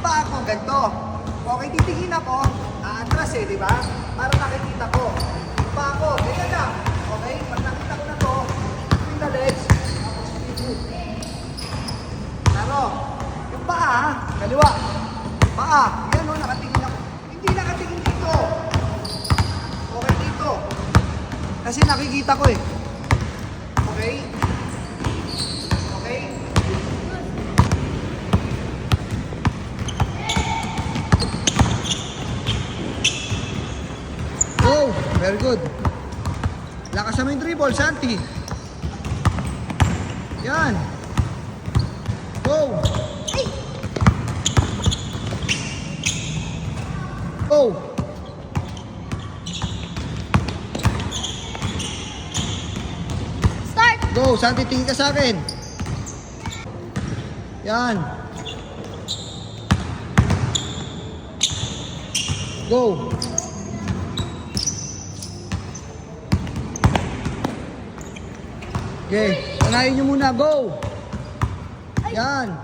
paa ko, ganito. Okay, titingin ako, aatras eh, di ba? Para nakikita ko. Yung paa ko, ganyan lang. Okay, pag nakita ko na to, between the legs, tapos move. Pero, yung paa, kaliwa. Paa, yan o, nakatingin ako. Hindi nakatingin dito. Okay, dito. Kasi nakikita ko eh. Okay? Okay? Go! Very good. Lakas naman yung dribble, Santi. Yan. Go! Go! Start! Go! Santi, tingin ka sa akin. Yan. Go! Okay, sanayin nyo muna. Go! Yan.